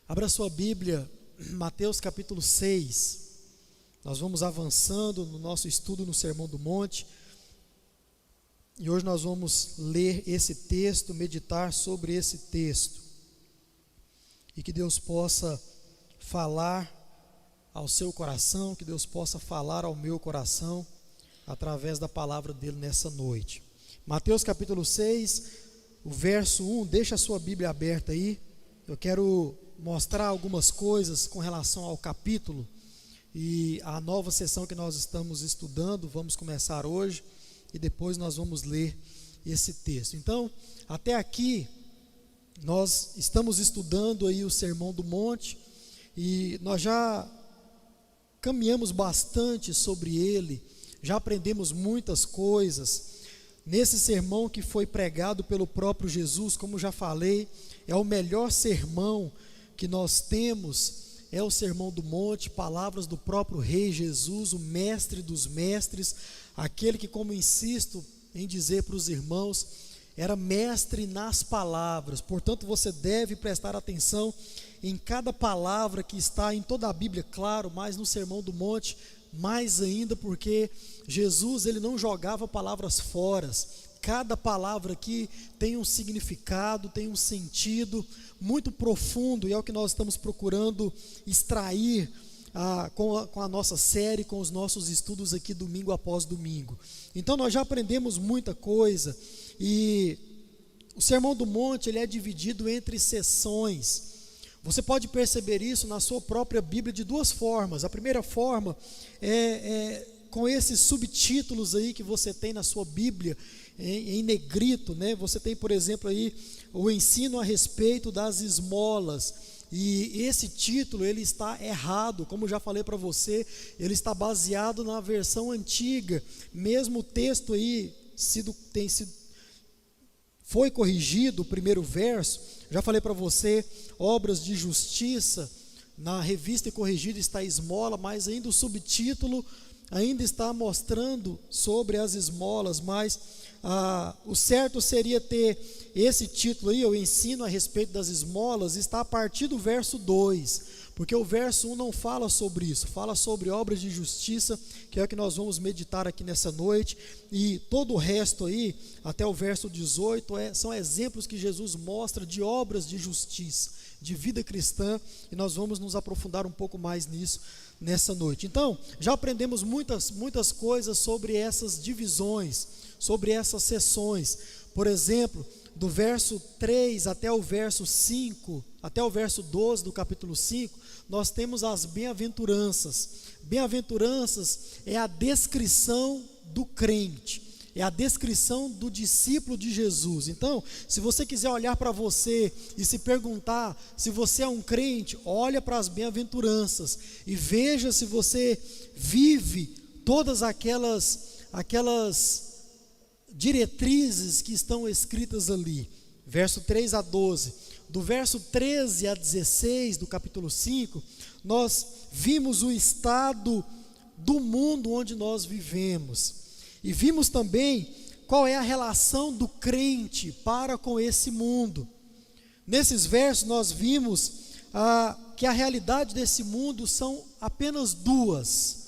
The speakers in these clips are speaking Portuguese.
Abra sua Bíblia, Mateus capítulo 6. Nós vamos avançando no nosso estudo no Sermão do Monte. E hoje nós vamos ler esse texto, meditar sobre esse texto. E que Deus possa falar ao seu coração, que Deus possa falar ao meu coração, através da palavra dele nessa noite. Mateus capítulo 6, o verso 1, deixa a sua Bíblia aberta aí. Eu quero mostrar algumas coisas com relação ao capítulo e a nova sessão que nós estamos estudando. Vamos começar hoje e depois nós vamos ler esse texto. Então, até aqui nós estamos estudando aí o Sermão do Monte e nós já caminhamos bastante sobre ele, já aprendemos muitas coisas. Nesse sermão que foi pregado pelo próprio Jesus, como já falei, é o melhor sermão que nós temos, é o Sermão do Monte, palavras do próprio Rei Jesus, o mestre dos mestres, aquele que, como insisto em dizer para os irmãos, era mestre nas palavras. Portanto, você deve prestar atenção em cada palavra que está em toda a Bíblia, claro, mas no Sermão do Monte, mais ainda, porque Jesus, ele não jogava palavras fora. Cada palavra aqui tem um significado, tem um sentido muito profundo, e é o que nós estamos procurando extrair com a nossa série, com os nossos estudos aqui domingo após domingo. Então nós já aprendemos muita coisa, e o Sermão do Monte ele é dividido entre sessões. Você pode perceber isso na sua própria Bíblia de duas formas. A primeira forma é com esses subtítulos aí que você tem na sua Bíblia, em negrito, né? Você tem, por exemplo, aí o ensino a respeito das esmolas, e esse título ele está errado, como já falei para você, ele está baseado na versão antiga, mesmo o texto aí foi corrigido, o primeiro verso, já falei para você, obras de justiça, na revista e corrigida está esmola, mas ainda o subtítulo ainda está mostrando sobre as esmolas, mas o certo seria ter esse título aí, o ensino a respeito das esmolas, está a partir do verso 2, porque o verso 1 não fala sobre isso, fala sobre obras de justiça, que é o que nós vamos meditar aqui nessa noite, e todo o resto aí, até o verso 18, são exemplos que Jesus mostra de obras de justiça, de vida cristã, e nós vamos nos aprofundar um pouco mais nisso nessa noite. Então, já aprendemos muitas coisas sobre essas divisões, sobre essas sessões. Por exemplo, do verso 3 até o verso 5, até o verso 12 do capítulo 5, nós temos as bem-aventuranças. Bem-aventuranças é a descrição do crente, é a descrição do discípulo de Jesus. Então, se você quiser olhar para você e se perguntar se você é um crente, olha para as bem-aventuranças e veja se você vive todas aquelas diretrizes que estão escritas ali. Verso 3 a 12. Do verso 13 a 16 do capítulo 5, nós vimos o estado do mundo onde nós vivemos. E vimos também qual é a relação do crente para com esse mundo. Nesses versos nós vimos que a realidade desse mundo são apenas duas.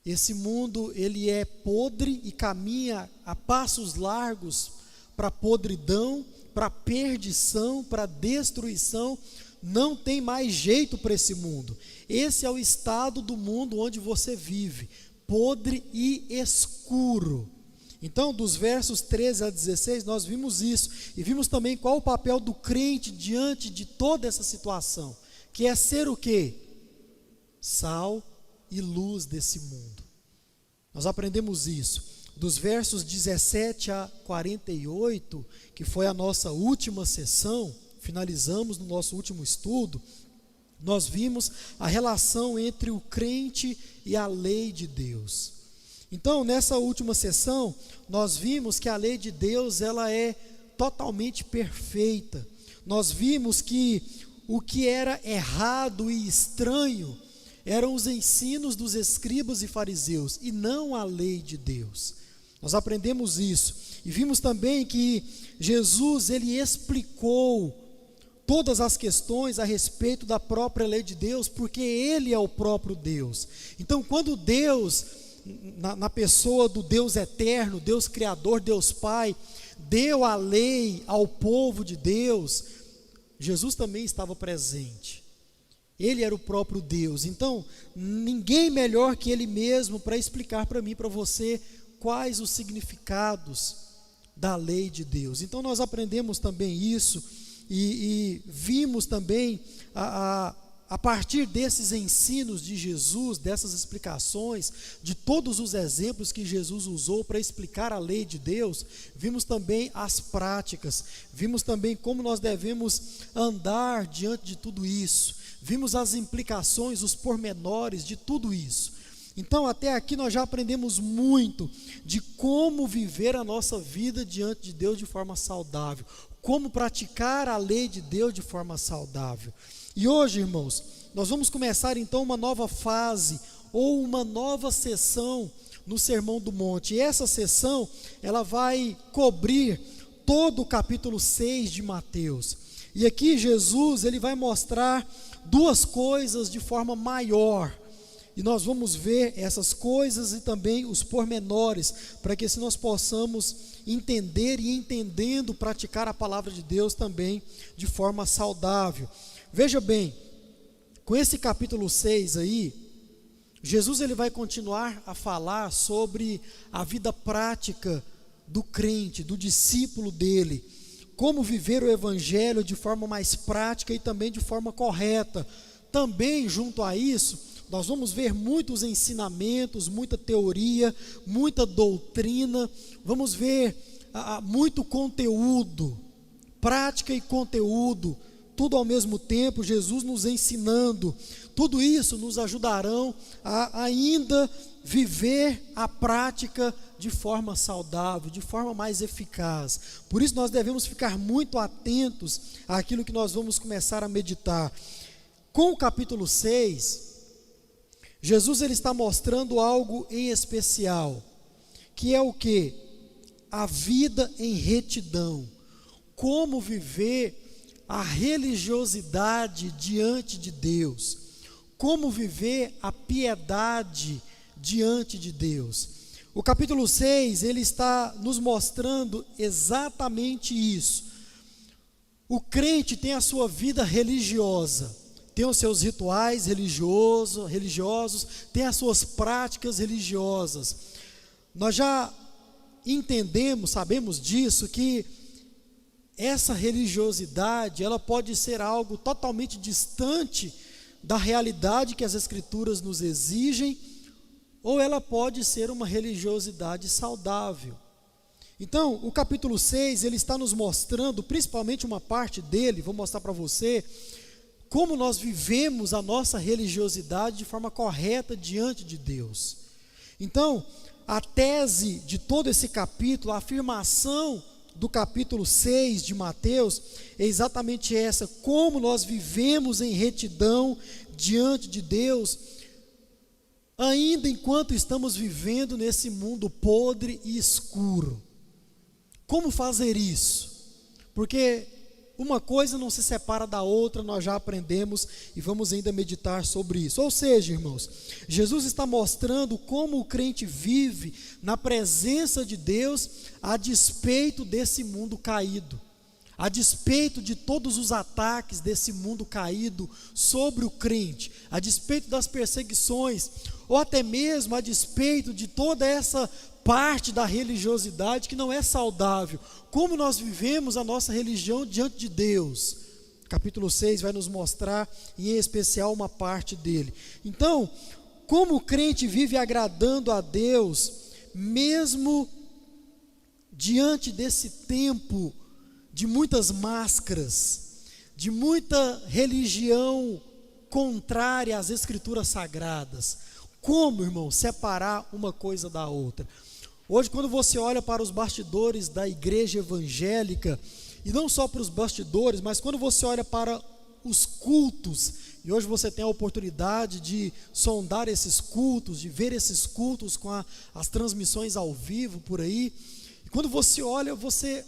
Esse mundo ele é podre e caminha a passos largos para a podridão, para a perdição, para a destruição. Não tem mais jeito para esse mundo. Esse é o estado do mundo onde você vive, podre e escuro. Então, dos versos 13 a 16, nós vimos isso, e vimos também qual o papel do crente diante de toda essa situação, que é ser o quê? Sal e luz desse mundo. Nós aprendemos isso. Dos versos 17 a 48, que foi a nossa última sessão, finalizamos no nosso último estudo, nós vimos a relação entre o crente e a lei de Deus. Então, nessa última sessão, nós vimos que a lei de Deus ela é totalmente perfeita. Nós vimos que o que era errado e estranho eram os ensinos dos escribas e fariseus, e não a lei de Deus. Nós aprendemos isso, e vimos também que Jesus, ele explicou todas as questões a respeito da própria lei de Deus, porque Ele é o próprio Deus. Então, quando Deus, na pessoa do Deus eterno, Deus Criador, Deus Pai, deu a lei ao povo de Deus, Jesus também estava presente. Ele era o próprio Deus. Então, ninguém melhor que Ele mesmo para explicar para mim e para você quais os significados da lei de Deus. Então, nós aprendemos também isso e vimos também a partir desses ensinos de Jesus, dessas explicações, de todos os exemplos que Jesus usou para explicar a lei de Deus, vimos também as práticas, vimos também como nós devemos andar diante de tudo isso, vimos as implicações, os pormenores de tudo isso. Então, até aqui nós já aprendemos muito de como viver a nossa vida diante de Deus de forma saudável, como praticar a lei de Deus de forma saudável. E hoje, irmãos, nós vamos começar então uma nova fase ou uma nova sessão no Sermão do Monte. E essa sessão, ela vai cobrir todo o capítulo 6 de Mateus. E aqui Jesus, ele vai mostrar duas coisas de forma maior. E nós vamos ver essas coisas e também os pormenores, para que assim nós possamos entender e entendendo praticar a palavra de Deus também de forma saudável. Veja bem, com esse capítulo 6 aí, Jesus ele vai continuar a falar sobre a vida prática do crente, do discípulo dele, como viver o evangelho de forma mais prática e também de forma correta. Também junto a isso, nós vamos ver muitos ensinamentos, muita teoria, muita doutrina, vamos ver muito conteúdo, prática e conteúdo, tudo ao mesmo tempo, Jesus nos ensinando. Tudo isso nos ajudarão a ainda viver a prática de forma saudável, de forma mais eficaz. Por isso nós devemos ficar muito atentos àquilo que nós vamos começar a meditar. Com o capítulo 6, Jesus ele está mostrando algo em especial, que é o quê? A vida em retidão. Como viver a religiosidade diante de Deus, como viver a piedade diante de Deus. O capítulo 6, ele está nos mostrando exatamente isso. O crente tem a sua vida religiosa, tem os seus rituais religiosos, tem as suas práticas religiosas. Nós já entendemos, sabemos disso, que essa religiosidade, ela pode ser algo totalmente distante da realidade que as Escrituras nos exigem, ou ela pode ser uma religiosidade saudável. Então, o capítulo 6, ele está nos mostrando, principalmente uma parte dele, vou mostrar para você, como nós vivemos a nossa religiosidade de forma correta diante de Deus. Então, a tese de todo esse capítulo, a afirmação do capítulo 6 de Mateus é exatamente essa: como nós vivemos em retidão diante de Deus, ainda enquanto estamos vivendo nesse mundo podre e escuro. Como fazer isso? Porque uma coisa não se separa da outra, nós já aprendemos e vamos ainda meditar sobre isso. Ou seja, irmãos, Jesus está mostrando como o crente vive na presença de Deus a despeito desse mundo caído, a despeito de todos os ataques desse mundo caído sobre o crente, a despeito das perseguições, ou até mesmo a despeito de toda essa parte da religiosidade que não é saudável. Como nós vivemos a nossa religião diante de Deus? Capítulo 6 vai nos mostrar, e em especial uma parte dele. Então, como o crente vive agradando a Deus, mesmo diante desse tempo de muitas máscaras, de muita religião contrária às Escrituras Sagradas? Como, irmão, separar uma coisa da outra? Hoje, quando você olha para os bastidores da igreja evangélica, e não só para os bastidores, mas quando você olha para os cultos, e hoje você tem a oportunidade de sondar esses cultos, de ver esses cultos com as transmissões ao vivo por aí, e quando você olha, você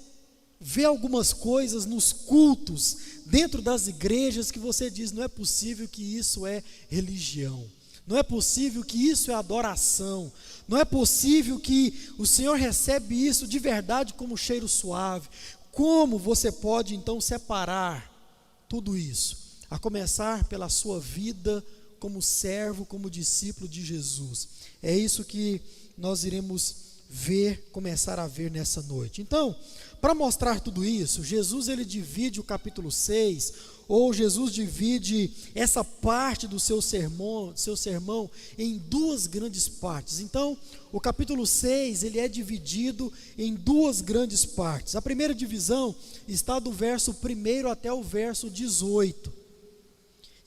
vê algumas coisas nos cultos, dentro das igrejas, que você diz: não é possível que isso é religião, não é possível que isso é adoração, não é possível que o Senhor recebe isso de verdade como cheiro suave. Como você pode então separar tudo isso? A começar pela sua vida como servo, como discípulo de Jesus. É isso que nós iremos ver, começar a ver nessa noite. Então, para mostrar tudo isso, Jesus ele divide o capítulo 6, ou Jesus divide essa parte do seu sermão em duas grandes partes. Então, o capítulo 6, ele é dividido em duas grandes partes. A primeira divisão está do verso 1 até o verso 18.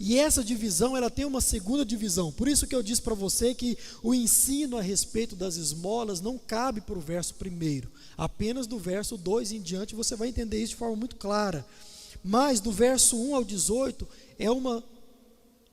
E essa divisão, ela tem uma segunda divisão. Por isso que eu disse para você que o ensino a respeito das esmolas não cabe para o verso 1. Apenas do verso 2 em diante você vai entender isso de forma muito clara. Mas do verso 1 ao 18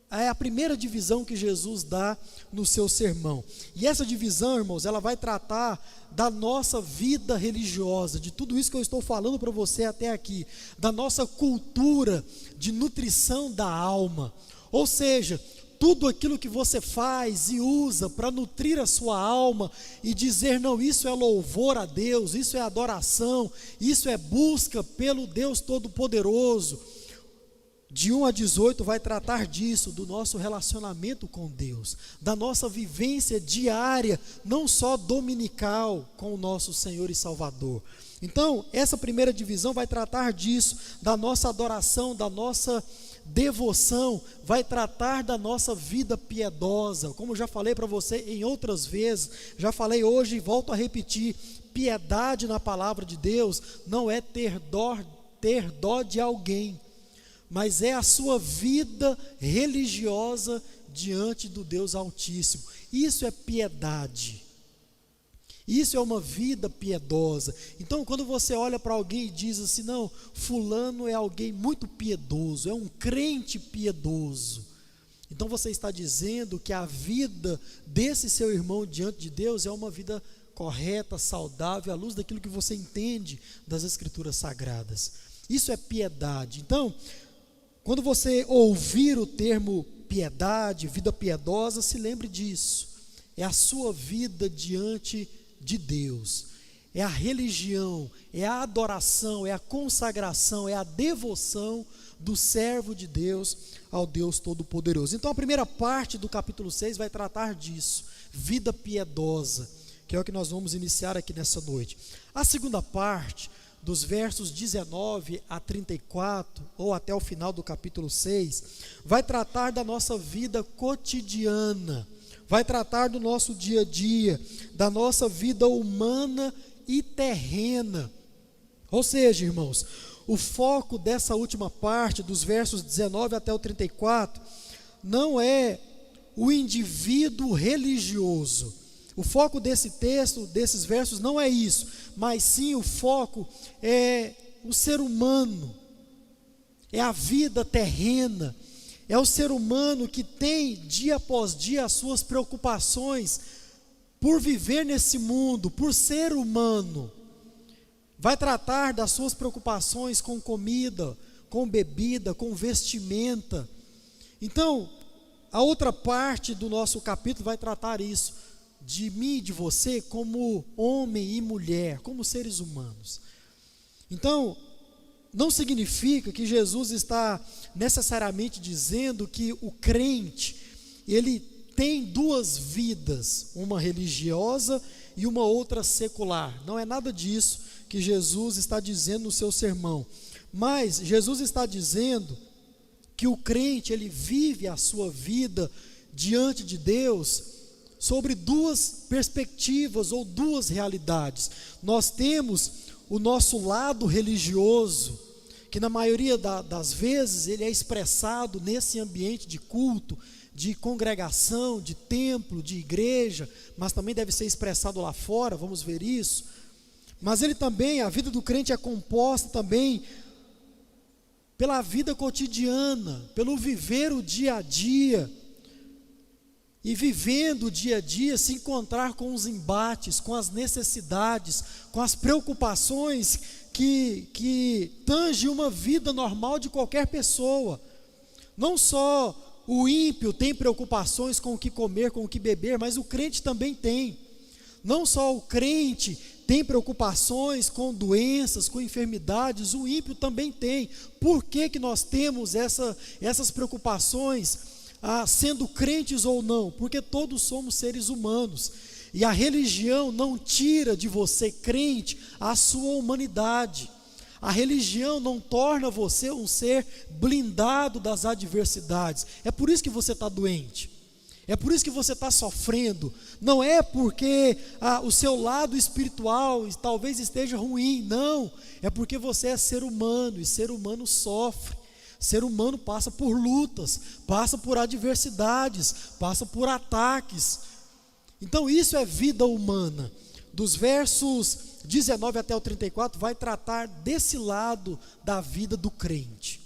é a primeira divisão que Jesus dá no seu sermão. E essa divisão, irmãos, ela vai tratar da nossa vida religiosa, de tudo isso que eu estou falando para você até aqui, da nossa cultura de nutrição da alma. Ou seja, tudo aquilo que você faz e usa para nutrir a sua alma e dizer: não, isso é louvor a Deus, isso é adoração, isso é busca pelo Deus Todo-Poderoso. De 1 a 18 vai tratar disso, do nosso relacionamento com Deus, da nossa vivência diária, não só dominical, com o nosso Senhor e Salvador. Então, essa primeira divisão vai tratar disso, da nossa adoração, da nossa devoção, vai tratar da nossa vida piedosa. Como já falei para você em outras vezes, já falei hoje e volto a repetir: piedade na palavra de Deus não é ter dó de alguém, mas é a sua vida religiosa diante do Deus Altíssimo. Isso é piedade. Isso é uma vida piedosa. Então, quando você olha para alguém e diz assim: não, fulano é alguém muito piedoso, é um crente piedoso, então você está dizendo que a vida desse seu irmão diante de Deus é uma vida correta, saudável, à luz daquilo que você entende das Escrituras Sagradas. Isso é piedade. Então, quando você ouvir o termo piedade, vida piedosa, se lembre disso. É a sua vida diante de Deus. É a religião, é a adoração, é a consagração, é a devoção do servo de Deus ao Deus Todo-Poderoso. Então a primeira parte do capítulo 6 vai tratar disso, vida piedosa, que é o que nós vamos iniciar aqui nessa noite. A segunda parte, dos versos 19 a 34, ou até o final do capítulo 6, vai tratar da nossa vida cotidiana, vai tratar do nosso dia a dia, da nossa vida humana e terrena. Ou seja, irmãos, o foco dessa última parte, dos versos 19 até o 34, não é o indivíduo religioso. O foco desse texto, desses versos, não é isso, mas sim o foco é o ser humano, é a vida terrena, é o ser humano que tem dia após dia as suas preocupações por viver nesse mundo, por ser humano. Vai tratar das suas preocupações com comida, com bebida, com vestimenta. Então, a outra parte do nosso capítulo vai tratar isso, de mim e de você como homem e mulher, como seres humanos. Então, não significa que Jesus está necessariamente dizendo que o crente, ele tem duas vidas, uma religiosa e uma outra secular. Não é nada disso que Jesus está dizendo no seu sermão. Mas Jesus está dizendo que o crente, ele vive a sua vida diante de Deus sobre duas perspectivas ou duas realidades. Nós temos o nosso lado religioso, que na maioria das vezes ele é expressado nesse ambiente de culto, de congregação, de templo, de igreja, mas também deve ser expressado lá fora, vamos ver isso. Mas ele também, a vida do crente é composta também pela vida cotidiana, pelo viver o dia a dia. e vivendo o dia a dia, se encontrar com os embates, com as necessidades, com as preocupações que tangem uma vida normal de qualquer pessoa. Não só o ímpio tem preocupações com o que comer, com o que beber, mas o crente também tem. Não só o crente tem preocupações com doenças, com enfermidades, o ímpio também tem. Por que que nós temos essas preocupações, sendo crentes ou não? Porque todos somos seres humanos. E a religião não tira de você, crente, a sua humanidade. A religião não torna você um ser blindado das adversidades. É por isso que você está doente. É por isso que você está sofrendo. Não é porque o seu lado espiritual talvez esteja ruim. Não. É porque você é ser humano e ser humano sofre. Ser humano passa por lutas, passa por adversidades, passa por ataques. Então isso é vida humana. Dos versos 19 até o 34 vai tratar desse lado da vida do crente.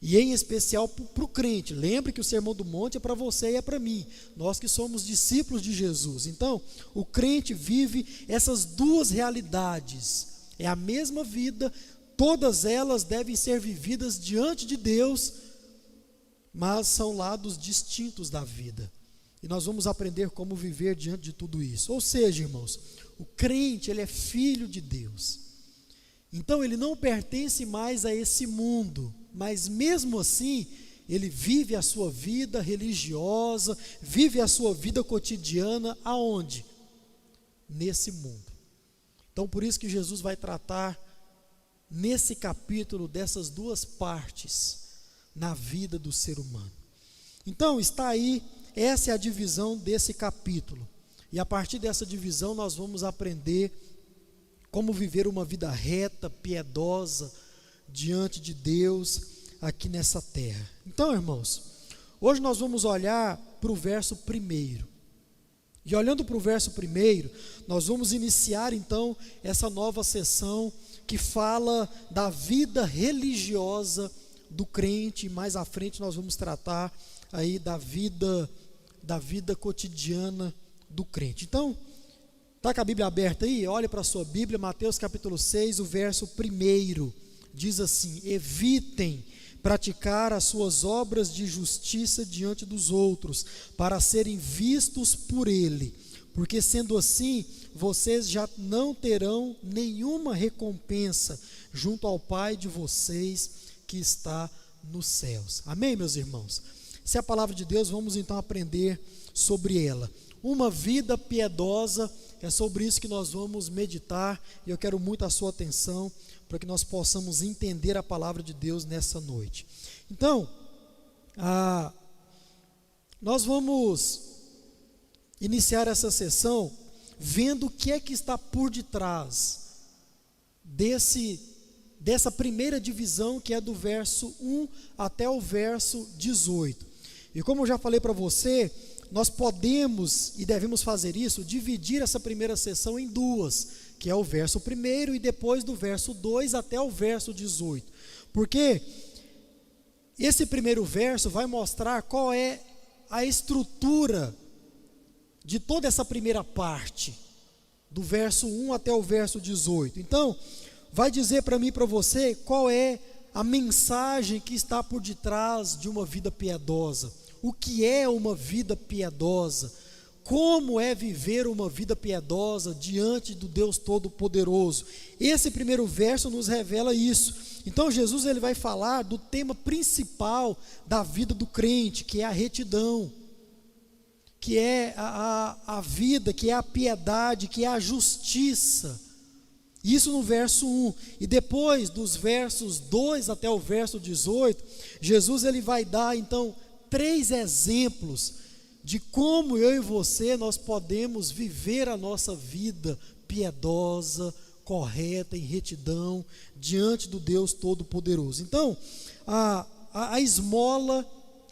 E em especial para o crente. Lembre que o Sermão do Monte é para você e é para mim. Nós que somos discípulos de Jesus. Então, o crente vive essas duas realidades. É a mesma vida, todas elas devem ser vividas diante de Deus, mas são lados distintos da vida. E nós vamos aprender como viver diante de tudo isso. Ou seja, irmãos, o crente, ele é filho de Deus. Então ele não pertence mais a esse mundo, mas mesmo assim, ele vive a sua vida religiosa, vive a sua vida cotidiana, aonde? Nesse mundo. Então por isso que Jesus vai tratar nesse capítulo dessas duas partes na vida do ser humano. Então está aí, essa é a divisão desse capítulo. E a partir dessa divisão nós vamos aprender como viver uma vida reta, piedosa, diante de Deus, aqui nessa terra. Então, irmãos, hoje nós vamos olhar para o verso 1. E olhando para o verso 1, nós vamos iniciar então essa nova sessão que fala da vida religiosa do crente. E mais à frente nós vamos tratar aí da vida cotidiana do crente. Então, está com a Bíblia aberta aí? Olhe para a sua Bíblia, Mateus capítulo 6, o verso 1, diz assim: evitem praticar as suas obras de justiça diante dos outros, para serem vistos por ele, porque sendo assim, vocês já não terão nenhuma recompensa junto ao Pai de vocês que está nos céus. Amém, meus irmãos? Essa é a palavra de Deus, vamos então aprender sobre ela. Uma vida piedosa, é sobre isso que nós vamos meditar, e eu quero muito a sua atenção, para que nós possamos entender a palavra de Deus nessa noite. Então, nós vamos iniciar essa sessão vendo o que é que está por detrás dessa primeira divisão, que é do verso 1 até o verso 18. E como eu já falei para você, nós podemos e devemos fazer isso, dividir essa primeira sessão em duas, que é o verso 1 e depois do verso 2 até o verso 18. Porque esse primeiro verso vai mostrar qual é a estrutura de toda essa primeira parte, do verso 1 até o verso 18. Então, vai dizer para mim e para você qual é a mensagem que está por detrás de uma vida piedosa. O que é uma vida piedosa? Como é viver uma vida piedosa diante do Deus Todo-Poderoso? Esse primeiro verso nos revela isso. Então Jesus ele vai falar do tema principal da vida do crente, que é a retidão, que é a vida, que é a piedade, que é a justiça. Isso no verso 1. E depois dos versos 2 até o verso 18, Jesus ele vai dar então 3 exemplos de como eu e você nós podemos viver a nossa vida piedosa, correta, em retidão, diante do Deus Todo-Poderoso. Então, a esmola,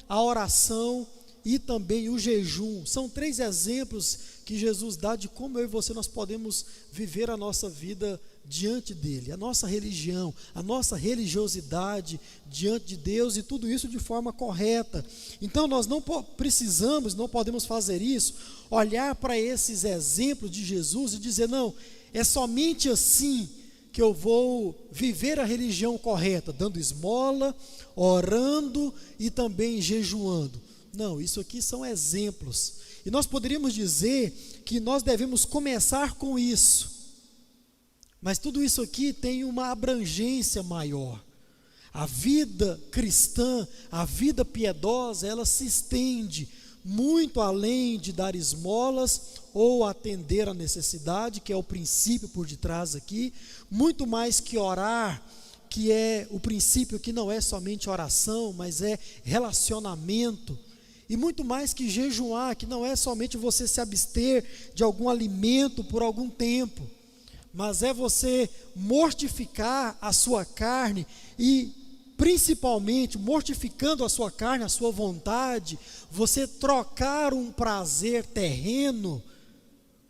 a oração e também o jejum, são 3 exemplos que Jesus dá de como eu e você nós podemos viver a nossa vida diante dele, a nossa religião, a nossa religiosidade diante de Deus, e tudo isso de forma correta. Então nós não precisamos, não podemos fazer isso, olhar para esses exemplos de Jesus e dizer, não, é somente assim que eu vou viver a religião correta, dando esmola, orando e também jejuando. Não, isso aqui são exemplos, e nós poderíamos dizer que nós devemos começar com isso, mas tudo isso aqui tem uma abrangência maior. A vida cristã, a vida piedosa, ela se estende muito além de dar esmolas ou atender a necessidade, que é o princípio por detrás aqui, muito mais que orar, que é o princípio que não é somente oração, mas é relacionamento, e muito mais que jejuar, que não é somente você se abster de algum alimento por algum tempo, mas é você mortificar a sua carne e, principalmente, mortificando a sua carne, a sua vontade, você trocar um prazer terreno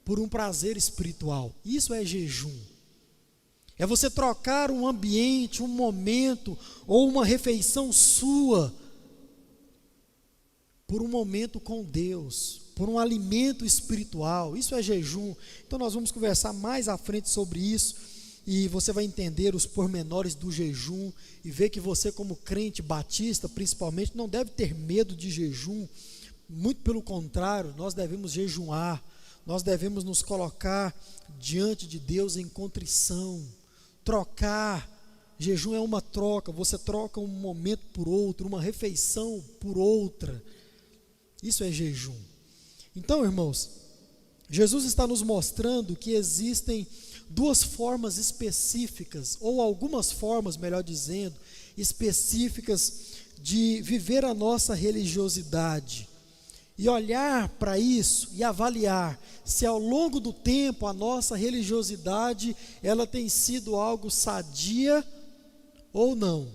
por um prazer espiritual. Isso é jejum. É você trocar um ambiente, um momento ou uma refeição sua por um momento com Deus, por um alimento espiritual. Isso é jejum. Então nós vamos conversar mais à frente sobre isso, e você vai entender os pormenores do jejum, e ver que você, como crente batista principalmente, não deve ter medo de jejum. Muito pelo contrário, nós devemos jejuar, nós devemos nos colocar diante de Deus em contrição, trocar. Jejum é uma troca, você troca um momento por outro, uma refeição por outra. Isso é jejum. Então, irmãos, Jesus está nos mostrando que existem duas formas específicas, ou algumas formas, melhor dizendo, específicas de viver a nossa religiosidade, e olhar para isso e avaliar se ao longo do tempo a nossa religiosidade ela tem sido algo sadia ou não.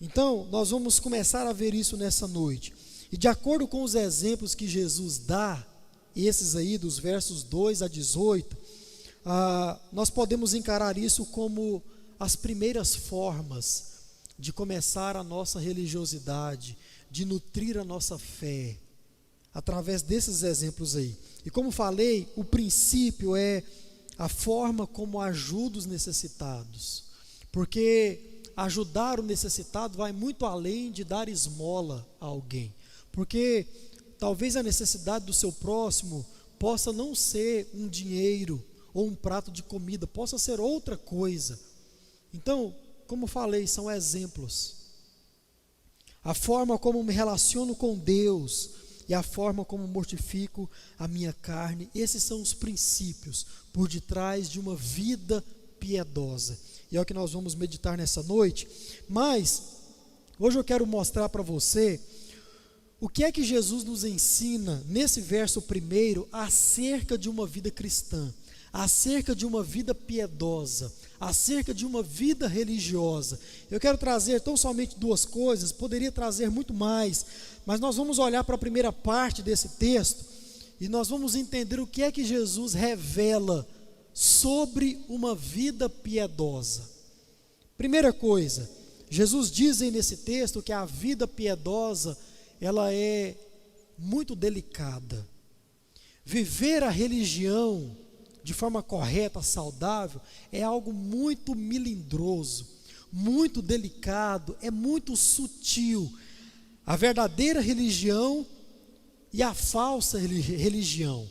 Então nós vamos começar a ver isso nessa noite, e de acordo com os exemplos que Jesus dá, esses aí dos versos 2 a 18, nós podemos encarar isso como as primeiras formas de começar a nossa religiosidade, de nutrir a nossa fé, através desses exemplos aí. E como falei, o princípio é a forma como ajuda os necessitados, porque ajudar o necessitado vai muito além de dar esmola a alguém, porque talvez a necessidade do seu próximo possa não ser um dinheiro ou um prato de comida, possa ser outra coisa. Então, como falei, são exemplos. A forma como me relaciono com Deus e a forma como mortifico a minha carne, esses são os princípios por detrás de uma vida piedosa. E é o que nós vamos meditar nessa noite. Mas hoje eu quero mostrar para você o que é que Jesus nos ensina nesse verso primeiro acerca de uma vida cristã, acerca de uma vida piedosa, acerca de uma vida religiosa. Eu quero trazer tão somente duas coisas, poderia trazer muito mais, mas nós vamos olhar para a primeira parte desse texto e nós vamos entender o que é que Jesus revela sobre uma vida piedosa. Primeira coisa, Jesus diz aí nesse texto que a vida piedosa ela é muito delicada. Viver a religião de forma correta, saudável, é algo muito melindroso, muito delicado, é muito sutil. A verdadeira religião e a falsa religião.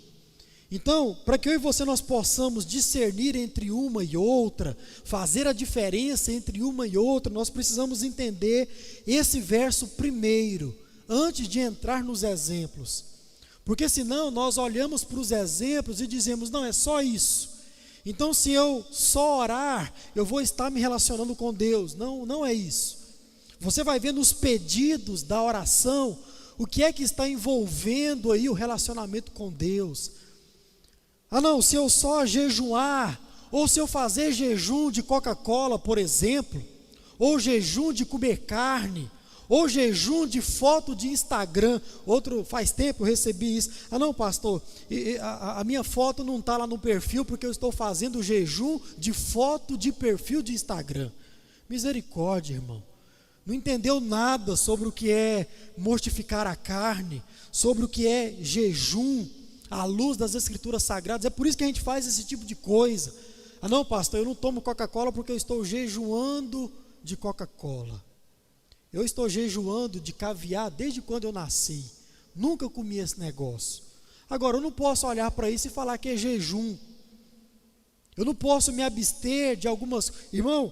Então, para que eu e você nós possamos discernir entre uma e outra, fazer a diferença entre uma e outra, nós precisamos entender esse verso primeiro, antes de entrar nos exemplos, porque senão nós olhamos para os exemplos e dizemos, não, é só isso, então se eu só orar, eu vou estar me relacionando com Deus. Não, não é isso. Você vai ver nos pedidos da oração, o que é que está envolvendo aí o relacionamento com Deus. Não, se eu só jejuar, ou se eu fazer jejum de Coca-Cola, por exemplo, ou jejum de comer carne, Ou jejum de foto de Instagram. Outro, faz tempo eu recebi isso. Ah não, pastor, a minha foto não está lá no perfil porque eu estou fazendo jejum de foto de perfil de Instagram. Misericórdia, irmão. Não entendeu nada sobre o que é mortificar a carne, sobre o que é jejum, à luz das Escrituras Sagradas. É por isso que a gente faz esse tipo de coisa. Ah não, pastor, eu não tomo Coca-Cola porque eu estou jejuando de Coca-Cola. Eu estou jejuando de caviar desde quando eu nasci. Nunca comi esse negócio. Agora, eu não posso olhar para isso e falar que é jejum. Eu não posso me abster de algumas... Irmão,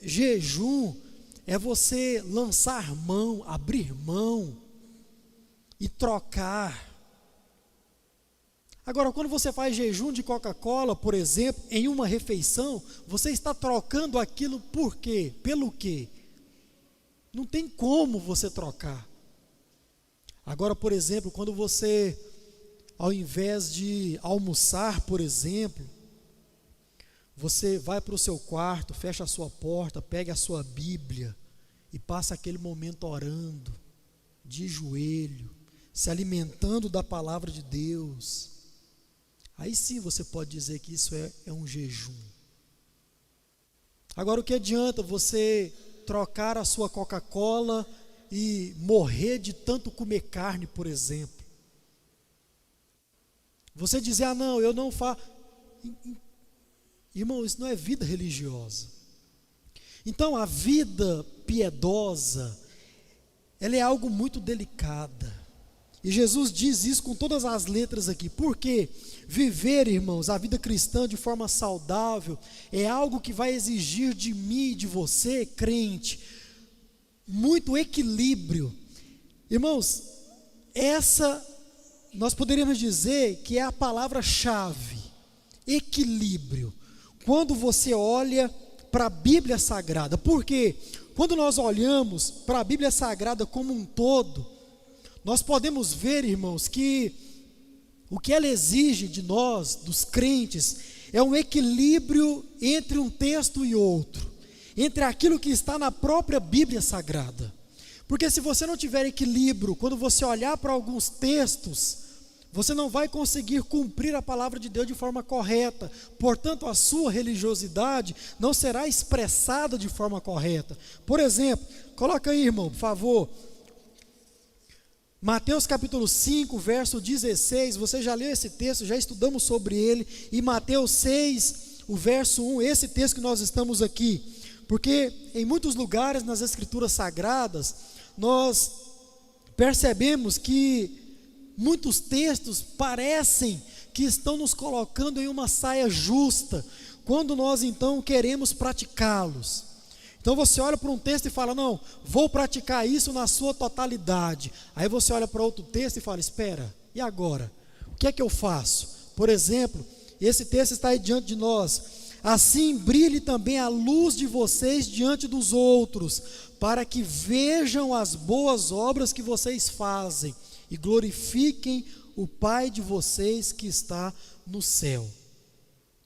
jejum é você lançar mão, abrir mão e trocar. Agora, quando você faz jejum de Coca-Cola, por exemplo, em uma refeição, você está trocando aquilo por quê? Pelo quê? Não tem como você trocar. Agora, por exemplo, quando você, ao invés de almoçar, por exemplo, você vai para o seu quarto, fecha a sua porta, pega a sua Bíblia e passa aquele momento orando, de joelho, se alimentando da palavra de Deus. Aí sim você pode dizer que isso é um jejum. Agora, o que adianta você trocar a sua Coca-Cola e morrer de tanto comer carne, por exemplo? Você dizer, ah não, eu não faço. Irmão, isso não é vida religiosa. Então, a vida piedosa, ela é algo muito delicada. E Jesus diz isso com todas as letras aqui. Por quê? Viver, irmãos, a vida cristã de forma saudável é algo que vai exigir de mim e de você, crente, muito equilíbrio. Irmãos, essa nós poderíamos dizer que é a palavra-chave, equilíbrio. Quando você olha para a Bíblia Sagrada, porque quando nós olhamos para a Bíblia Sagrada como um todo, nós podemos ver, irmãos, que o que ela exige de nós, dos crentes, é um equilíbrio entre um texto e outro, entre aquilo que está na própria Bíblia Sagrada. Porque se você não tiver equilíbrio, quando você olhar para alguns textos, você não vai conseguir cumprir a palavra de Deus de forma correta. Portanto, a sua religiosidade não será expressada de forma correta. Por exemplo, coloca aí, irmão, por favor, Mateus capítulo 5, verso 16, você já leu esse texto, já estudamos sobre ele, e Mateus 6, o verso 1, esse texto que nós estamos aqui, porque em muitos lugares nas Escrituras Sagradas, nós percebemos que muitos textos parecem que estão nos colocando em uma saia justa, quando nós então queremos praticá-los. Então você olha para um texto e fala, não, vou praticar isso na sua totalidade. Aí você olha para outro texto e fala, espera, e agora? O que é que eu faço? Por exemplo, esse texto está aí diante de nós. Assim brilhe também a luz de vocês diante dos outros, para que vejam as boas obras que vocês fazem e glorifiquem o Pai de vocês que está no céu.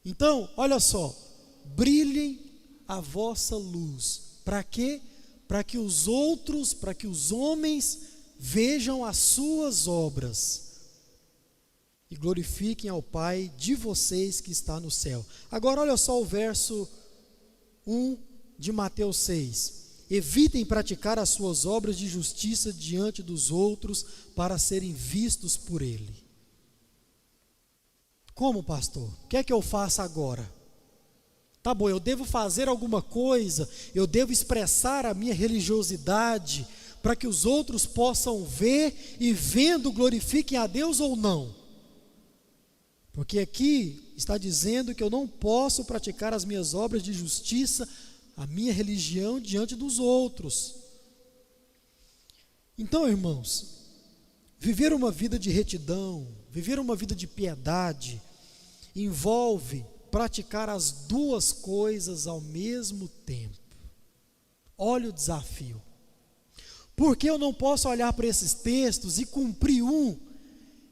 Então, olha só, brilhem a vossa luz. Para quê? Para que os outros, para que os homens vejam as suas obras e glorifiquem ao Pai de vocês que está no céu. Agora olha só o verso 1 de Mateus 6. Evitem praticar as suas obras de justiça diante dos outros para serem vistos por Ele. Como, pastor? O que é que eu faço agora? Tá bom, eu devo fazer alguma coisa, eu devo expressar a minha religiosidade para que os outros possam ver e vendo glorifiquem a Deus ou não? Porque aqui está dizendo que eu não posso praticar as minhas obras de justiça, a minha religião diante dos outros. Então, irmãos, viver uma vida de retidão, viver uma vida de piedade, envolve praticar as duas coisas ao mesmo tempo. Olha o desafio. Porque eu não posso olhar para esses textos e cumprir um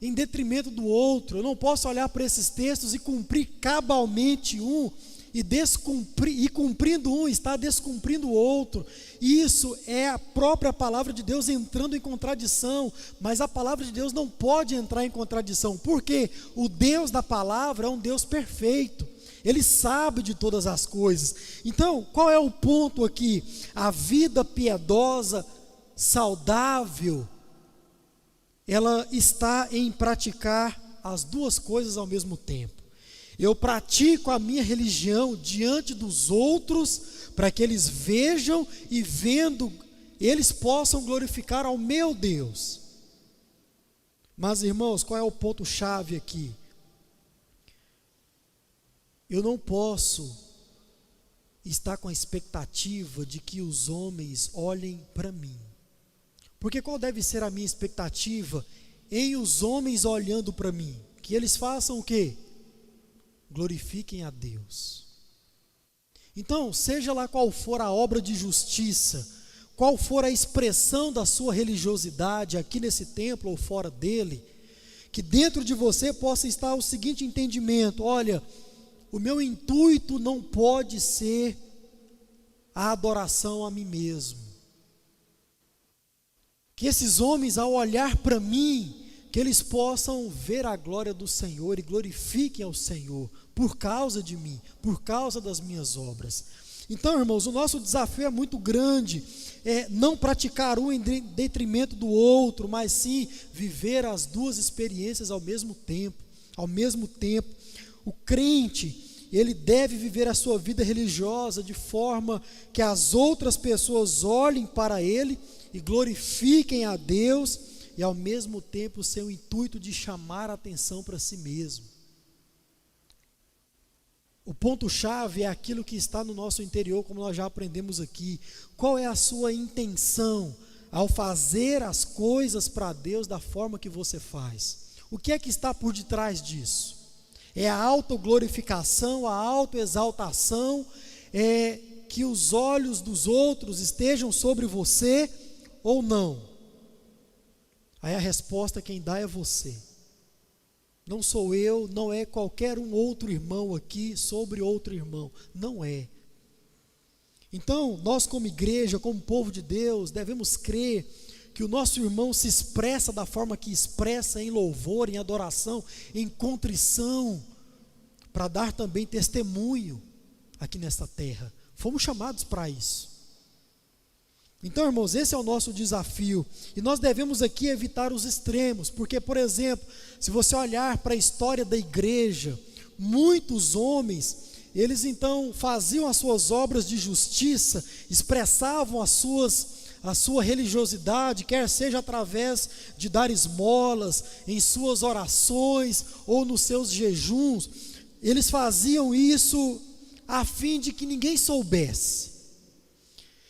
em detrimento do outro. Eu não posso olhar para esses textos e cumprir cabalmente um e cumprindo um, está descumprindo o outro. Isso é a própria palavra de Deus entrando em contradição, mas a palavra de Deus não pode entrar em contradição, porque o Deus da palavra é um Deus perfeito, Ele sabe de todas as coisas. Então, qual é o ponto aqui? A vida piedosa, saudável, ela está em praticar as duas coisas ao mesmo tempo. Eu pratico a minha religião diante dos outros, para que eles vejam e vendo, eles possam glorificar ao meu Deus. Mas, irmãos, qual é o ponto-chave aqui? Eu não posso estar com a expectativa de que os homens olhem para mim. Porque qual deve ser a minha expectativa em os homens olhando para mim? Que eles façam o quê? Glorifiquem a Deus. Então, seja lá qual for a obra de justiça, qual for a expressão da sua religiosidade aqui nesse templo ou fora dele, que dentro de você possa estar o seguinte entendimento: olha, o meu intuito não pode ser a adoração a mim mesmo. Que esses homens, ao olhar para mim, que eles possam ver a glória do Senhor e glorifiquem ao Senhor por causa de mim, por causa das minhas obras. Então, irmãos, o nosso desafio é muito grande, não praticar um em detrimento do outro, mas sim viver as duas experiências ao mesmo tempo. Ao mesmo tempo, o crente, ele deve viver a sua vida religiosa de forma que as outras pessoas olhem para ele e glorifiquem a Deus, e ao mesmo tempo o seu intuito de chamar a atenção para si mesmo. O ponto-chave é aquilo que está no nosso interior, como nós já aprendemos aqui. Qual é a sua intenção ao fazer as coisas para Deus da forma que você faz? O que é que está por detrás disso? É a autoglorificação, a autoexaltação, é que os olhos dos outros estejam sobre você ou não? Aí a resposta quem dá é você. Não sou eu, não é qualquer um outro irmão aqui sobre outro irmão. Não é. Então, nós como igreja, como povo de Deus, devemos crer que o nosso irmão se expressa da forma que expressa, em louvor, em adoração, em contrição, para dar também testemunho aqui nesta terra. Fomos chamados para isso. Então, irmãos, esse é o nosso desafio, e nós devemos aqui evitar os extremos, porque, por exemplo, se você olhar para a história da igreja, muitos homens, eles então faziam as suas obras de justiça, expressavam a sua religiosidade, quer seja através de dar esmolas, em suas orações, ou nos seus jejuns, eles faziam isso a fim de que ninguém soubesse.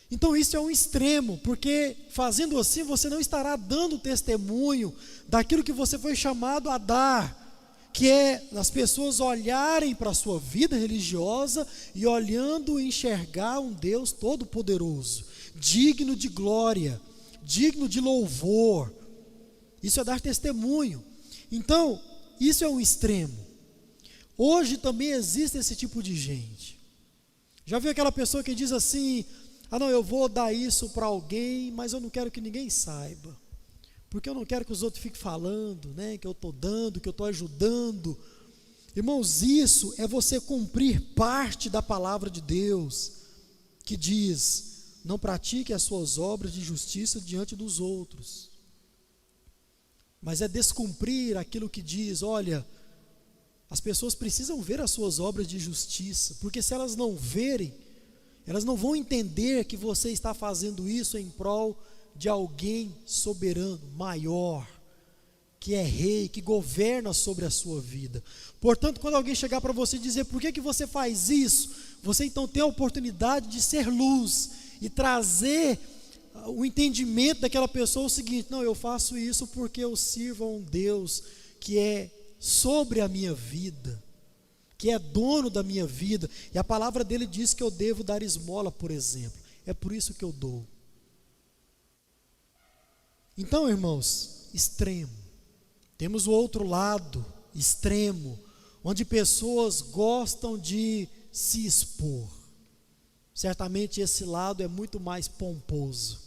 Então isso é um extremo, porque fazendo assim você não estará dando testemunho daquilo que você foi chamado a dar, que é as pessoas olharem para a sua vida religiosa e olhando enxergar um Deus todo-poderoso, digno de glória, digno de louvor. Isso é dar testemunho. Então, isso é um extremo. Hoje também existe esse tipo de gente. Já viu aquela pessoa que diz assim: ah não, eu vou dar isso para alguém, mas eu não quero que ninguém saiba, porque eu não quero que os outros fiquem falando, né, que eu estou dando, que eu estou ajudando. Irmãos, isso é você cumprir parte da palavra de Deus, que diz: não pratique as suas obras de justiça diante dos outros. Mas é descumprir aquilo que diz: olha, as pessoas precisam ver as suas obras de justiça, porque se elas não verem, elas não vão entender que você está fazendo isso em prol de alguém soberano, maior, que é rei, que governa sobre a sua vida. Portanto, quando alguém chegar para você e dizer: por que você faz isso? Você então tem a oportunidade de ser luz e trazer o entendimento daquela pessoa o seguinte: não, eu faço isso porque eu sirvo a um Deus que é sobre a minha vida, que é dono da minha vida, e a palavra dele diz que eu devo dar esmola, por exemplo. É por isso que eu dou. Então, irmãos, extremo. Temos o outro lado, extremo, onde pessoas gostam de se expor. Certamente esse lado é muito mais pomposo.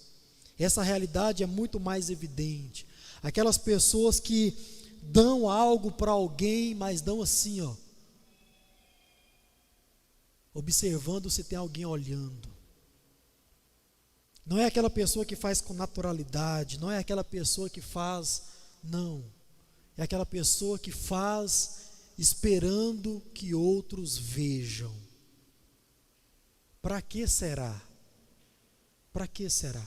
Essa realidade é muito mais evidente. Aquelas pessoas que dão algo para alguém, mas dão assim, ó, observando se tem alguém olhando. Não é aquela pessoa que faz com naturalidade, não é aquela pessoa que faz, não. É aquela pessoa que faz esperando que outros vejam. Para que será? Para que será?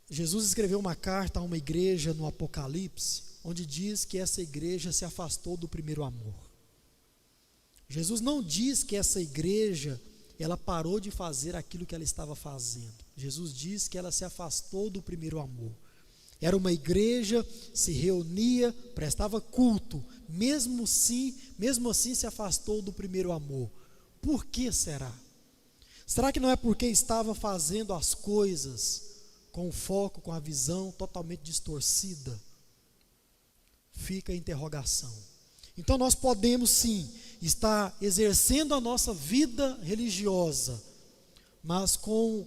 Jesus escreveu uma carta a uma igreja no Apocalipse, onde diz que essa igreja se afastou do primeiro amor. Jesus não diz que essa igreja, ela parou de fazer aquilo que ela estava fazendo. Jesus diz que ela se afastou do primeiro amor. Era uma igreja, se reunia, prestava culto, mesmo assim se afastou do primeiro amor. Por que será? Será que não é porque estava fazendo as coisas com o foco, com a visão totalmente distorcida? Fica a interrogação. Então nós podemos sim estar exercendo a nossa vida religiosa, mas com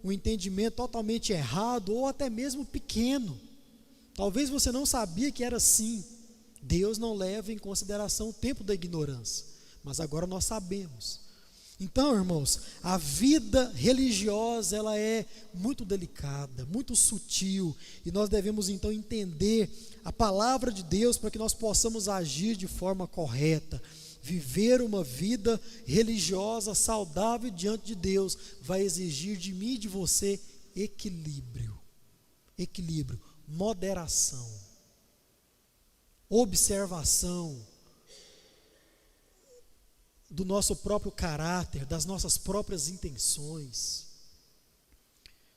um entendimento totalmente errado ou até mesmo pequeno. Talvez você não sabia que era assim. Deus não leva em consideração o tempo da ignorância, mas agora nós sabemos. Então, irmãos, a vida religiosa, ela é muito delicada, muito sutil, e nós devemos então entender a palavra de Deus para que nós possamos agir de forma correta. Viver uma vida religiosa saudável diante de Deus vai exigir de mim e de você equilíbrio, moderação, observação do nosso próprio caráter, das nossas próprias intenções.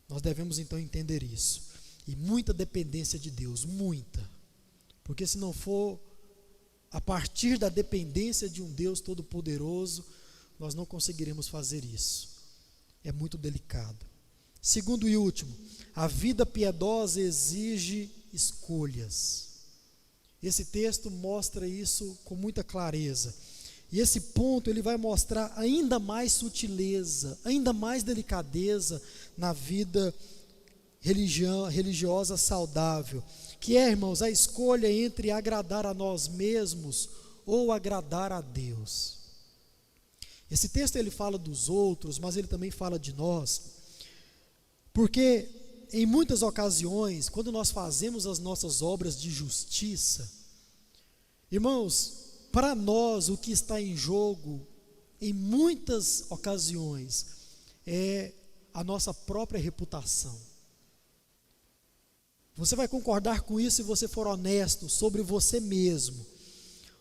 Nós devemos então entender isso. E muita dependência de Deus, muita. Porque se não for a partir da dependência de um Deus todo-poderoso, nós não conseguiremos fazer isso. É muito delicado. Segundo e último, a vida piedosa exige escolhas. Esse texto mostra isso com muita clareza. E esse ponto ele vai mostrar ainda mais sutileza, ainda mais delicadeza na vida religiosa saudável, que é, irmãos, a escolha entre agradar a nós mesmos ou agradar a Deus. Esse texto ele fala dos outros, mas ele também fala de nós, porque em muitas ocasiões, quando nós fazemos as nossas obras de justiça, irmãos, para nós o que está em jogo, em muitas ocasiões, é a nossa própria reputação. Você vai concordar com isso se você for honesto sobre você mesmo.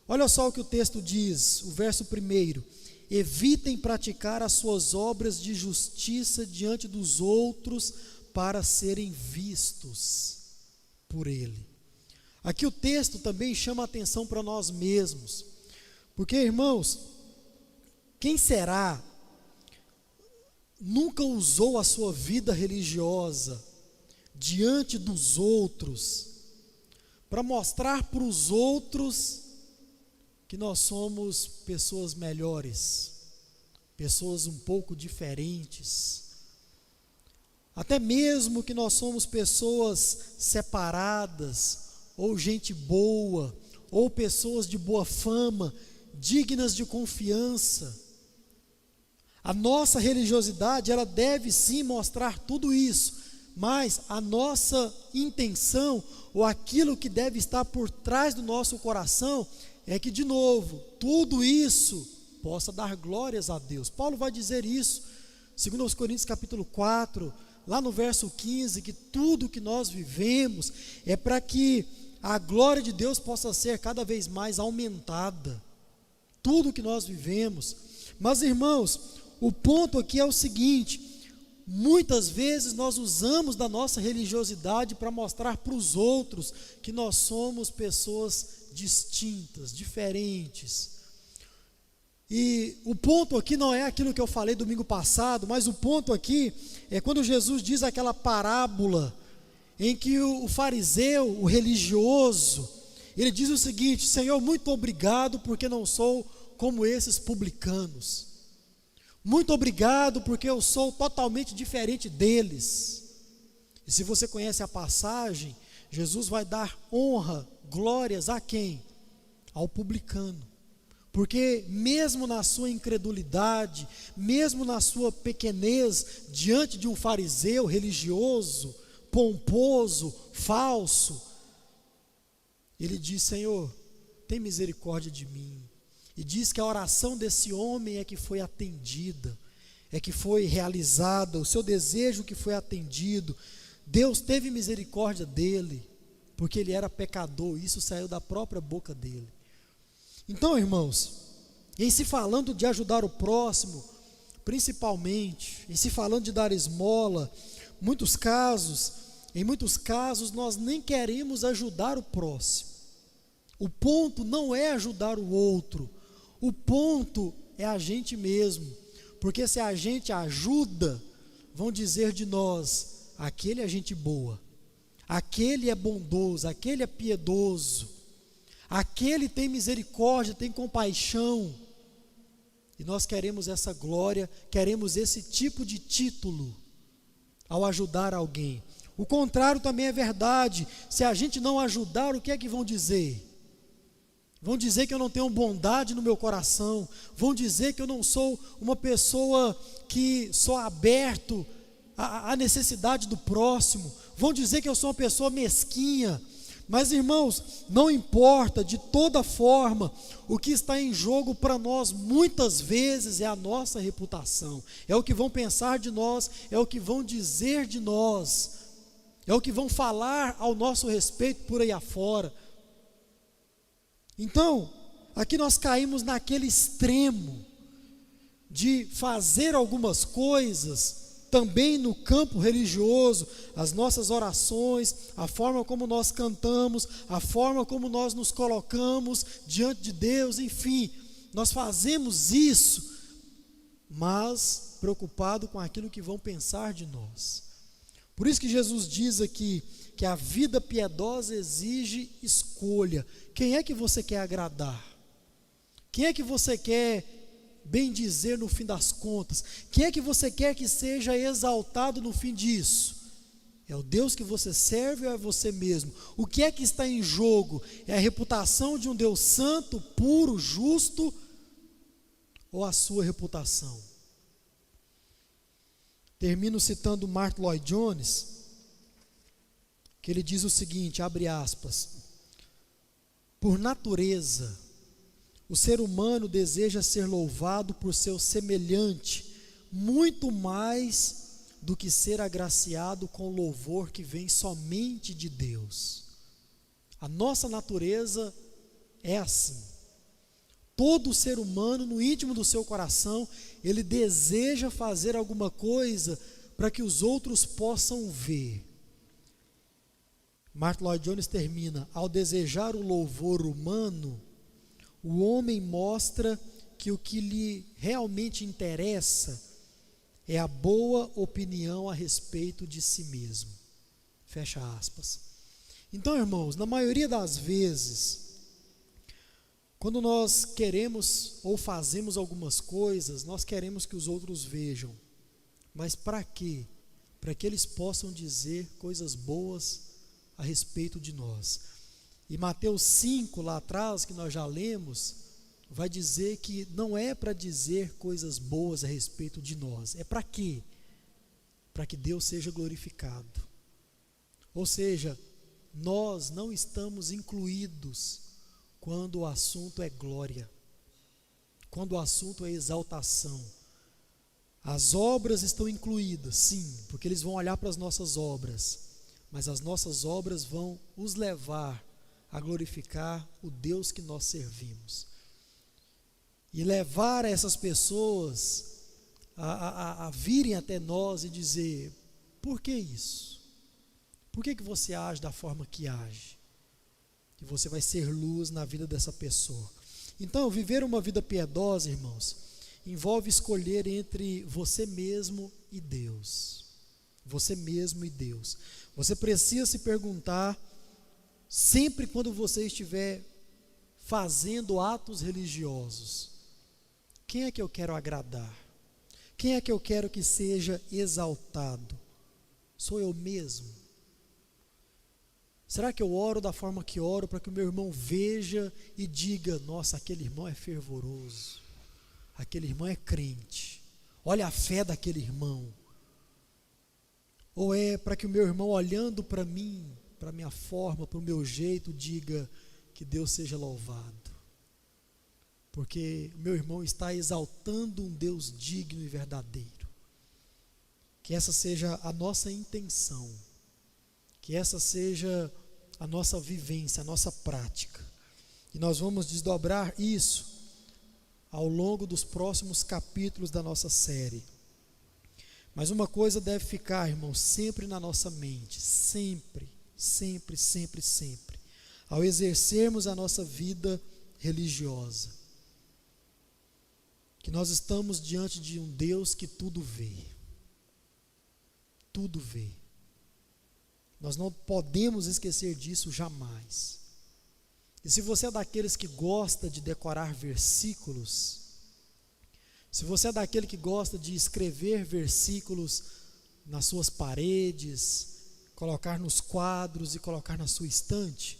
Olha só o que o texto diz, o verso 1: evitem praticar as suas obras de justiça diante dos outros para serem vistos por Ele. Aqui o texto também chama a atenção para nós mesmos, porque, irmãos, quem será nunca usou a sua vida religiosa diante dos outros para mostrar para os outros que nós somos pessoas melhores, pessoas um pouco diferentes, até mesmo que nós somos pessoas separadas, ou gente boa, ou pessoas de boa fama, dignas de confiança. A nossa religiosidade, ela deve sim mostrar tudo isso, mas a nossa intenção, ou aquilo que deve estar por trás do nosso coração, é que, de novo, tudo isso possa dar glórias a Deus. Paulo vai dizer isso, segundo aos Coríntios capítulo 4, lá no verso 15, que tudo que nós vivemos é para que a glória de Deus possa ser cada vez mais aumentada. Tudo que nós vivemos. Mas, irmãos, o ponto aqui é o seguinte: muitas vezes nós usamos da nossa religiosidade para mostrar para os outros que nós somos pessoas distintas, diferentes. E o ponto aqui não é aquilo que eu falei domingo passado, mas o ponto aqui é quando Jesus diz aquela parábola em que o fariseu, o religioso, ele diz o seguinte: Senhor, muito obrigado porque não sou como esses publicanos. Muito obrigado, porque eu sou totalmente diferente deles. E se você conhece a passagem, Jesus vai dar honra, glórias a quem? Ao publicano. Porque mesmo na sua incredulidade, mesmo na sua pequenez, diante de um fariseu religioso, pomposo, falso, ele diz: Senhor, tem misericórdia de mim. E diz que a oração desse homem é que foi atendida, é que foi realizada, o seu desejo que foi atendido. Deus teve misericórdia dele, porque ele era pecador, isso saiu da própria boca dele. Então, irmãos, em se falando de ajudar o próximo, principalmente, em se falando de dar esmola, em muitos casos nós nem queremos ajudar o próximo. O ponto não é ajudar o outro, o ponto é a gente mesmo, porque se a gente ajuda, vão dizer de nós: aquele é gente boa, aquele é bondoso, aquele é piedoso, aquele tem misericórdia, tem compaixão. E nós queremos essa glória, queremos esse tipo de título ao ajudar alguém. O contrário também é verdade. Se a gente não ajudar, o que é que vão dizer? Vão dizer que eu não tenho bondade no meu coração, vão dizer que eu não sou uma pessoa que sou aberto à necessidade do próximo, vão dizer que eu sou uma pessoa mesquinha. Mas, irmãos, não importa, de toda forma, o que está em jogo para nós muitas vezes é a nossa reputação, é o que vão pensar de nós, é o que vão dizer de nós, é o que vão falar ao nosso respeito por aí afora. Então, aqui nós caímos naquele extremo de fazer algumas coisas também no campo religioso, as nossas orações, a forma como nós cantamos, a forma como nós nos colocamos diante de Deus, enfim, nós fazemos isso, mas preocupado com aquilo que vão pensar de nós. Por isso que Jesus diz aqui que a vida piedosa exige escolha. Quem é que você quer agradar? Quem é que você quer bem dizer no fim das contas? Quem é que você quer que seja exaltado no fim disso? É o Deus que você serve ou é você mesmo? O que é que está em jogo? É a reputação de um Deus santo, puro, justo, ou a sua reputação? Termino citando Martyn Lloyd-Jones, que ele diz o seguinte, abre aspas: por natureza, o ser humano deseja ser louvado por seu semelhante, muito mais do que ser agraciado com louvor que vem somente de Deus. A nossa natureza é assim. Todo ser humano, no íntimo do seu coração, ele deseja fazer alguma coisa para que os outros possam ver. Martyn Lloyd-Jones termina: ao desejar o louvor humano, o homem mostra que o que lhe realmente interessa é a boa opinião a respeito de si mesmo. Fecha aspas. Então, irmãos, na maioria das vezes, quando nós queremos ou fazemos algumas coisas, nós queremos que os outros vejam. Mas para quê? Para que eles possam dizer coisas boas a respeito de nós. E Mateus 5, lá atrás, que nós já lemos, vai dizer que não é para dizer coisas boas a respeito de nós. É para quê? Para que Deus seja glorificado. Ou seja, nós não estamos incluídos quando o assunto é glória, quando o assunto é exaltação. As obras estão incluídas, sim, porque eles vão olhar para as nossas obras, mas as nossas obras vão os levar a glorificar o Deus que nós servimos. E levar essas pessoas a virem até nós e dizer: por que isso? Por que você age da forma que age? Que você vai ser luz na vida dessa pessoa. Então, viver uma vida piedosa, irmãos, envolve escolher entre você mesmo e Deus. Você mesmo e Deus. Você precisa se perguntar, sempre quando você estiver fazendo atos religiosos, Quem é que eu quero agradar? Quem é que eu quero que seja exaltado? Sou eu mesmo? Será que eu oro da forma que oro para que o meu irmão veja e diga: nossa, aquele irmão é fervoroso, aquele irmão é crente, olha a fé daquele irmão? Ou é para que o meu irmão, olhando para mim, para a minha forma, para o meu jeito, diga: que Deus seja louvado, porque o meu irmão está exaltando um Deus digno e verdadeiro? Que essa seja a nossa intenção, que essa seja a nossa vivência, a nossa prática. E nós vamos desdobrar isso ao longo dos próximos capítulos da nossa série. Mas uma coisa deve ficar, irmãos, sempre na nossa mente, sempre, sempre, sempre, sempre, ao exercermos a nossa vida religiosa, que nós estamos diante de um Deus que tudo vê. Tudo vê. Nós não podemos esquecer disso jamais. E se você é daqueles que gosta de decorar versículos, se você é daquele que gosta de escrever versículos nas suas paredes, colocar nos quadros e colocar na sua estante,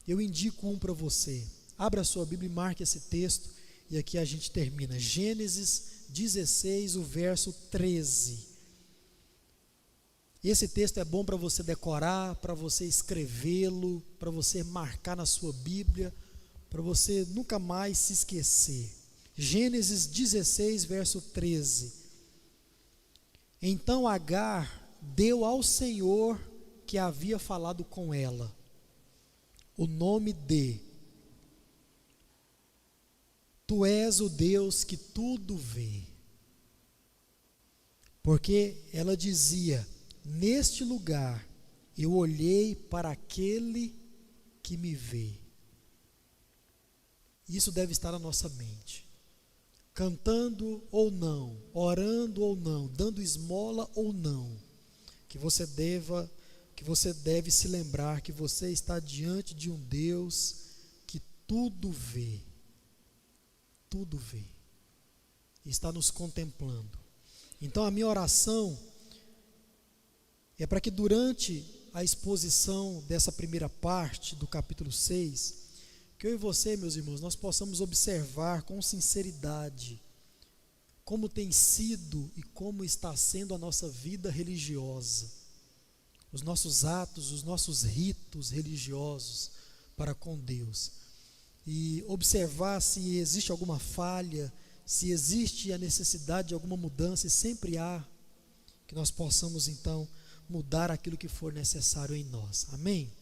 eu indico um para você. Abra a sua Bíblia e marque esse texto, e aqui a gente termina. Gênesis 16, o verso 13. Esse texto é bom para você decorar, para você escrevê-lo, para você marcar na sua Bíblia, para você nunca mais se esquecer. Gênesis 16, verso 13. Então Agar deu ao Senhor que havia falado com ela o nome de: Tu és o Deus que tudo vê. Porque ela dizia: neste lugar eu olhei para aquele que me vê. Isso deve estar na nossa mente. Cantando ou não, orando ou não, dando esmola ou não, que você deve se lembrar que você está diante de um Deus que tudo vê. Tudo vê. Está nos contemplando. Então a minha oração é para que durante a exposição dessa primeira parte do capítulo 6, que eu e você, meus irmãos, nós possamos observar com sinceridade como tem sido e como está sendo a nossa vida religiosa, os nossos atos, os nossos ritos religiosos para com Deus, e observar se existe alguma falha, se existe a necessidade de alguma mudança, e sempre há, que nós possamos então mudar aquilo que for necessário em nós. Amém?